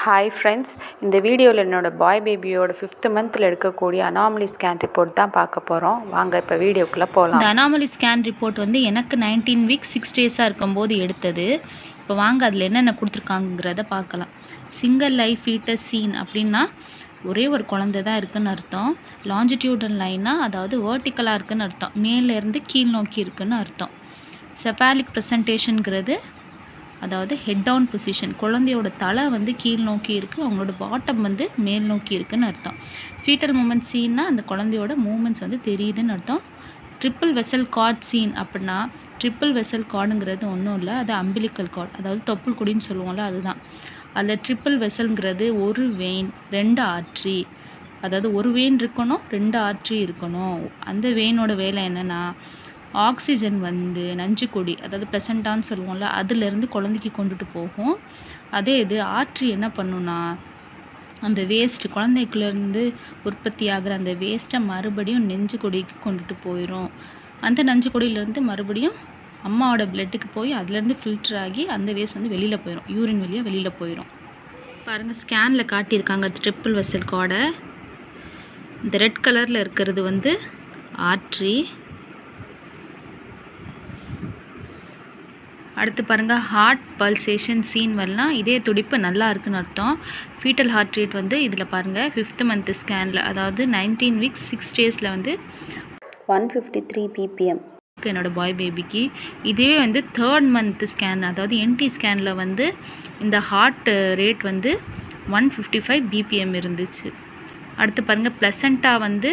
Hi friends, இந்த வீடியோவில் என்னோடய பாய் பேபியோட 5th மந்தில் எடுக்கக்கூடிய அனாமலி ஸ்கேன் ரிப்போர்ட் தான் பார்க்க போகிறோம். வாங்க இப்போ வீடியோக்குள்ளே போகலாம். இந்த அனாமலி ஸ்கேன் ரிப்போர்ட் வந்து எனக்கு 19 வீக்ஸ் 6 டேஸாக இருக்கும்போது எடுத்தது. இப்போ வாங்க அதில் என்னென்ன கொடுத்துருக்காங்கிறத பார்க்கலாம். சிங்கிள் லைஃப் ஃபீட்டஸ் சீன் அப்படின்னா ஒரே ஒரு குழந்தை தான் இருக்குதுன்னு அர்த்தம். லாஞ்சிடியூடல் லைனாக அதாவது வேர்ட்டிக்கலாக இருக்குதுன்னு அர்த்தம். மேலேருந்து கீழ் நோக்கி இருக்குதுன்னு அர்த்தம். செஃபாலிக் ப்ரெசன்டேஷனுங்கிறது அதாவது ஹெட் டவுன் பொசிஷன், குழந்தையோட தலை வந்து கீழ் நோக்கி இருக்குது, அவங்களோட பாட்டம் வந்து மேல் நோக்கி இருக்குதுன்னு அர்த்தம். ஃபீட்டல் மூமெண்ட் சீன்னா அந்த குழந்தையோட மூமெண்ட்ஸ் வந்து தெரியுதுன்னு அர்த்தம். ட்ரிப்பிள் வெசல் கார்ட் சீன் அப்படின்னா ட்ரிப்பிள் வெசல் கார்டுங்கிறது ஒன்றும் இல்லை, அது அம்பிலிக்கல் கார்டு, அதாவது தொப்புள் கொடின்னு சொல்லுவோம்ல, அதுதான். அதில் ட்ரிப்பிள் வெசல்ங்கிறது ஒரு வெயின் 2 ஆர்ட்ரி, அதாவது ஒரு வெயின் இருக்கணும் 2 ஆர்ட்ரி இருக்கணும். அந்த வெயினோட வேலை என்னென்னா ஆக்சிஜன் வந்து நஞ்சுக்கொடி அதாவது ப்ளசண்டான்னு சொல்லுவோம்ல, அதுலேருந்து குழந்தைக்கு கொண்டுட்டு போகும். அதே இது ஆர்ட்ரி என்ன பண்ணுன்னா அந்த வேஸ்ட்டு குழந்தைக்குள்ளேருந்து உற்பத்தி ஆகிற அந்த வேஸ்ட்டை மறுபடியும் நெஞ்சு கொடிக்கு கொண்டுட்டு போயிடும். அந்த நஞ்சு கொடியிலேருந்து மறுபடியும் அம்மாவோட பிளட்டுக்கு போய் அதுலேருந்து ஃபில்டர் ஆகி அந்த வேஸ்ட் வந்து வெளியில் போயிடும், யூரின் வழியாக வெளியில் போயிடும். பாருங்கள், ஸ்கேனில் காட்டியிருக்காங்க ட்ரிப்பிள் வெசல் கார்டை. இந்த ரெட் கலரில் இருக்கிறது வந்து ஆர்ட்ரி. அடுத்து பாருங்கள், ஹார்ட் பல்சேஷன் சீன் வரலாம், இதே துடிப்பு நல்லா இருக்குன்னு அர்த்தம். ஃபீட்டல் ஹார்ட் ரேட் வந்து இதில் பாருங்கள் 5th மந்த் ஸ்கேனில், அதாவது 19 வீக்ஸ் 6 டேஸில் வந்து 153 ppm என்னோடய பாய் பேபிக்கு. இதுவே வந்து 3rd மந்த் ஸ்கேன், அதாவது என்டி ஸ்கேனில் வந்து இந்த ஹார்ட் ரேட் வந்து 155 bpm இருந்துச்சு. அடுத்து பாருங்கள், ப்ளசண்டா வந்து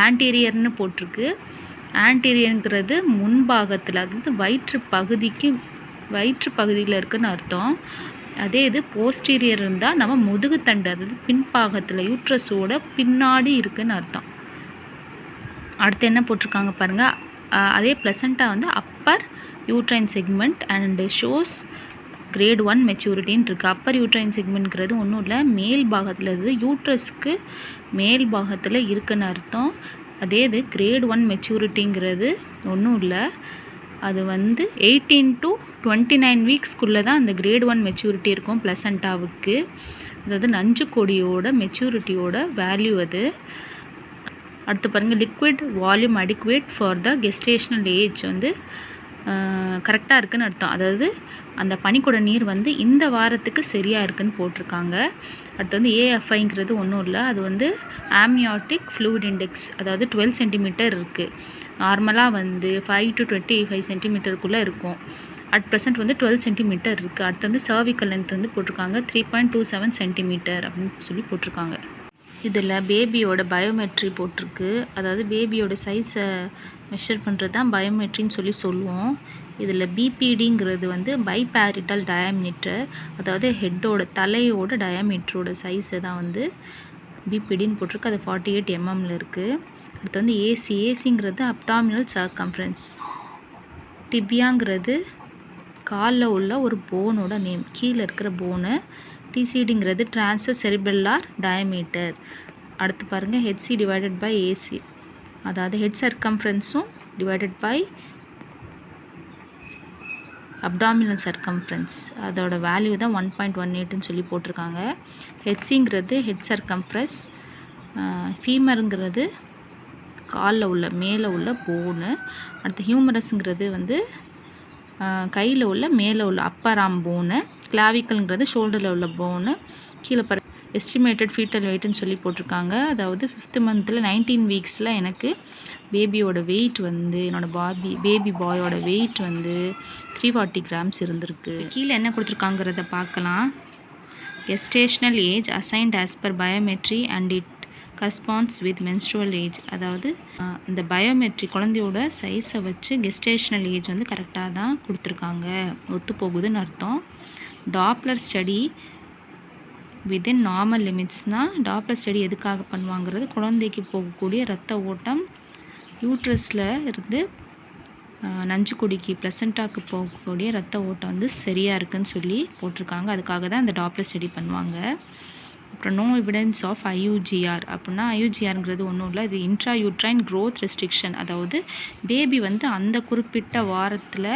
ஆன்டீரியர்னு போட்டிருக்கு. ஆன்டீரியருங்கிறது முன்பாகத்தில், அதாவது வயிற்று பகுதியில் இருக்குதுன்னு அர்த்தம். அதே இது போஸ்டீரியர் இருந்தால் நம்ம முதுகுத்தண்டு, அதாவது பின்பாகத்தில் யூட்ரஸோட பின்னாடி இருக்குதுன்னு அர்த்தம். அடுத்து என்ன போட்டிருக்காங்க பாருங்கள், அதே ப்ளசண்டா வந்து upper uterine segment and shows grade 1 மெச்சூரிட்டின்னு இருக்குது. அப்பர் யூட்ரைன் செக்மெண்ட்ங்கிறது ஒன்றும் இல்லை, மேல் பாகத்தில் இருக்குது, யூட்ரஸ்க்கு மேல் பாகத்தில் இருக்குதுன்னு அர்த்தம். அதே இது கிரேட் 1 மெச்சூரிட்டிங்கிறது ஒன்றும் இல்லை, அது வந்து 18 to 29 வீக்ஸ்க்குள்ளே தான் அந்த கிரேட் 1 மெச்சூரிட்டி இருக்கும் ப்ளசண்டாவுக்கு. அதாவது நஞ்சு கொடியோட மெச்சூரிட்டியோட வேல்யூ அது. அடுத்து பாருங்கள், liquid volume adequate for the gestational age வந்து கரெக்டாக இருக்குதுன்னு அர்த்தம். அதாவது அந்த பனிக்கூட நீர் வந்து இந்த வாரத்துக்கு சரியாக இருக்குதுன்னு போட்டிருக்காங்க. அடுத்து வந்து ஏஎஃப்ஐங்கிறது ஒன்றும் இல்லை, அது வந்து ஆம்னியாட்டிக் ஃப்ளூயிட் இண்டெக்ஸ், அதாவது 12 சென்டிமீட்டர் இருக்குது. நார்மலாக வந்து 5 to 25 சென்டிமீட்டருக்குள்ளே இருக்கும். அட் ப்ரெசென்ட் வந்து 12 சென்டிமீட்டர் இருக்குது. அடுத்து வந்து சர்விக்கல் லென்த் வந்து போட்டிருக்காங்க 3.27 சென்டிமீட்டர் அப்படின்னு சொல்லி போட்டிருக்காங்க. இதில் பேபியோட பயோமெட்ரி போட்டிருக்கு, அதாவது பேபியோட சைஸை மெஷர் பண்ணுறது தான் பயோமெட்ரின்னு சொல்லி சொல்லுவோம். இதில் பிபிடிங்கிறது வந்து பைபேரிட்டல் டயாமீட்டர், அதாவது ஹெட்டோட தலையோட டயாமீட்டரோட சைஸை தான் வந்து பிபிடின்னு போட்டிருக்கு. அது 48 mmல இருக்குது. அடுத்து வந்து ஏசிங்கிறது அப்டாமினல் சர்க்கம்ஃபரன்ஸ். டிபியாங்கிறது காலில் உள்ள ஒரு போனோட நேம், கீழே இருக்கிற போனு. டிசிடிங்கிறது டிரான்ஸ்வர் செரிபெல்லார் டயமீட்டர். அடுத்து பாருங்கள், ஹெச்சி டிவைடட் பை ஏசி, அதாவது ஹெட் சர்க்கம்ஃபரன்ஸும் டிவைடட் பை அப்டாமினல் சர்க்கம்ஃபரன்ஸ், அதோட வேல்யூ தான் 1.18ன்னு சொல்லி போட்டிருக்காங்க. ஹெச்சிங்கிறது ஹெட் சர்க்கம்ஃபரன்ஸ், ஃபீமருங்கிறது காலில் உள்ள மேலே உள்ள போனு. அடுத்து ஹியூமரஸுங்கிறது வந்து கையில் உள்ள மேலே உள்ள அப்பர் ஆர்ம் போனு. கிளாவிக்கல்ங்கிறது ஷோல்டரில் உள்ள போனு. கீழே பாரு எஸ்டிமேட்டட் ஃபீட்டல் வெயிட்னு சொல்லி போட்டிருக்காங்க. அதாவது 5th மந்தில் 19 வீக்ஸில் எனக்கு பேபியோட வெயிட் வந்து, என்னோடய பேபி பாயோட வெயிட் வந்து 340 கிராம்ஸ் இருந்திருக்கு. கீழே என்ன கொடுத்துருக்காங்கிறத பார்க்கலாம். Gestational age assigned as per biometry and it corresponds with menstrual age, அதாவது இந்த பயோமெட்ரி குழந்தையோட சைஸை வச்சு கெஸ்டேஷனல் ஏஜ் வந்து கரெக்டாக தான் கொடுத்துருக்காங்க, ஒத்து போகுதுன்னு அர்த்தம். டாப்லர் ஸ்டடி வித்தின் நார்மல் லிமிட்ஸ்னால், டாப்லர் ஸ்டடி எதுக்காக பண்ணுவாங்கிறது குழந்தைக்கு போகக்கூடிய ரத்த ஓட்டம் யூட்ரஸில் இருந்து நஞ்சு கொடிக்கு ப்ளசண்டாக்கு போகக்கூடிய ரத்த ஓட்டம் வந்து சரியாக இருக்குதுன்னு சொல்லி போட்டிருக்காங்க. அதுக்காக தான் இந்த டாப்லர் ஸ்டடி பண்ணுவாங்க. அப்புறம் நோ எவிடன்ஸ் ஆஃப் ஐயூஜிஆர் அப்படின்னா, ஐயூஜிஆருங்கிறது ஒன்றும் இல்லை, இது இன்ட்ரா யூட்ரைன் க்ரோத் ரெஸ்ட்ரிக்ஷன், அதாவது பேபி வந்து அந்த குறிப்பிட்ட வாரத்தில்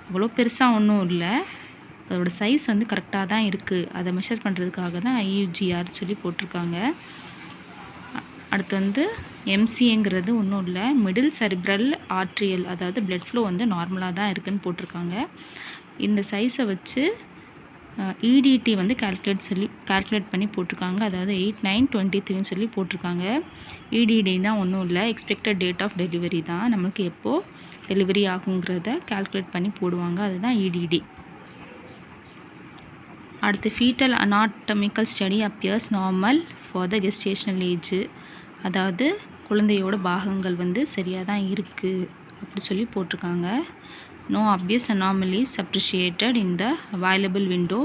அவ்வளோ பெருசாக ஒன்றும் இல்லை, அதோட சைஸ் வந்து கரெக்டாக தான் இருக்குது. அதை மெஷர் பண்ணுறதுக்காக தான் IUGR சொல்லி போட்டிருக்காங்க. அடுத்து வந்து MCAங்கிறது ஒன்றும் இல்லை, மிடில் செரிப்ரல் ஆர்ட்ரியல், அதாவது பிளட் ஃப்ளோ வந்து நார்மலாக தான் இருக்குதுன்னு போட்டிருக்காங்க. இந்த சைஸை வச்சு EDT வந்து கால்குலேட் பண்ணி போட்டிருக்காங்க. அதாவது 8/9/23 சொல்லி போட்டிருக்காங்க. EDDனா ஒன்றும் இல்லை, எக்ஸ்பெக்டட் டேட் ஆஃப் டெலிவரி தான். நம்மளுக்கு எப்போது டெலிவரி ஆகுங்கிறத கால்குலேட் பண்ணி போடுவாங்க, அதுதான் EDD. அடுத்து foetal anatomical study appears normal for the gestational age, அதாவது குழந்தையோட பாகங்கள் வந்து சரியாக தான் இருக்குது அப்படி சொல்லி போட்டிருக்காங்க. No obvious anomalies appreciated in the available window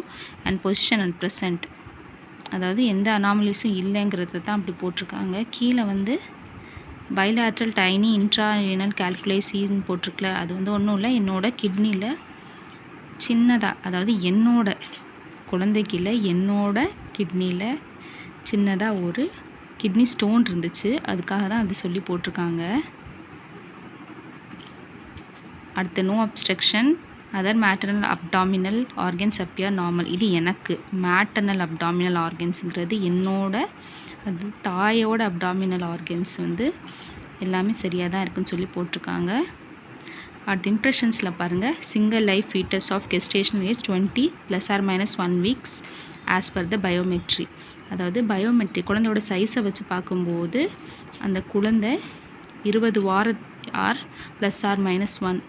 and position at present, அதாவது எந்த அனாமலிஸும் இல்லைங்கிறத தான் அப்படி போட்டிருக்காங்க. கீழே வந்து பைலேட்ரல் டைனி இன்ட்ராரீனல் கால்குலேசின்னு போட்டிருக்கல, அது வந்து ஒன்றும் இல்லை, என்னோடய கிட்னியில் சின்னதாக, அதாவது என்னோட குழந்தைக்கு இல்லை, என்னோட கிட்னியில் சின்னதாக ஒரு கிட்னி ஸ்டோன் இருந்துச்சு, அதுக்காக தான் அது சொல்லி போட்டிருக்காங்க. அடுத்து no obstruction other maternal abdominal organs appear normal. இது எனக்கு மேட்டர்னல் அப்டாமினல் ஆர்கன்ஸுங்கிறது என்னோட, அது தாயோட அப்டாமினல் ஆர்கன்ஸ் வந்து எல்லாமே சரியாக தான் இருக்குதுன்னு சொல்லி போட்டிருக்காங்க. அடுத்து இம்ப்ரெஷன்ஸில் பாருங்கள், single life foetus of gestational age 20 ± 1 weeks as per the biometry, அதாவது பயோமெட்ரி குழந்தையோட சைஸை வச்சு பார்க்கும்போது அந்த குழந்தை 20 வாரம் ±1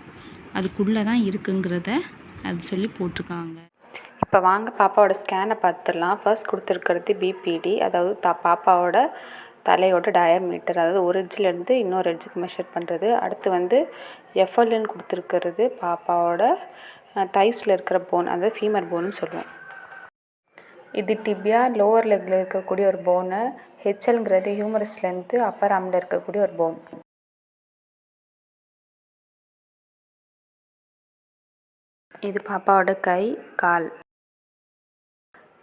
அதுக்குள்ளே தான் இருக்குங்கிறத அது சொல்லி போட்டிருக்காங்க. இப்போ வாங்க பாப்பாவோட ஸ்கேனை பார்த்துடலாம். ஃபர்ஸ்ட் கொடுத்துருக்கிறது BPD, அதாவது பாப்பாவோட தலையோட டயாமீட்டர், அதாவது ஒரு எட்ஜிலேருந்து இன்னொரு எட்ஜுக்கு மெஷர் பண்ணுறது. அடுத்து வந்து FLன்னு கொடுத்துருக்கிறது பாப்பாவோட தைஸில் இருக்கிற போன், அதாவது ஃபீமர் போன்னு சொல்லுவோம். இது டிபியா லோவர் லெக்கில் இருக்கக்கூடிய ஒரு போனு. HLங்கிறது ஹியூமரஸ்லேருந்து அப்பர் ஆர்மில் இருக்கக்கூடிய ஒரு போன். இது பாப்பாவோட கை கால்.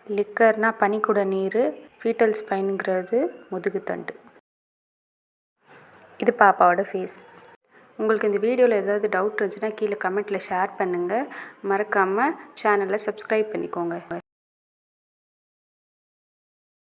லிக்கர்னா பனிக்குட நீர், ஃபீட்டல் ஸ்பைனுங்கிறது முதுகுத்தண்டு. இது பாப்பாவோட ஃபேஸ். உங்களுக்கு இந்த வீடியோவில் ஏதாவது டவுட் இருந்துச்சுன்னா கீழே கமெண்ட்டில் ஷேர் பண்ணுங்கள். மறக்காமல் சேனலை சப்ஸ்கிரைப் பண்ணிக்கோங்க.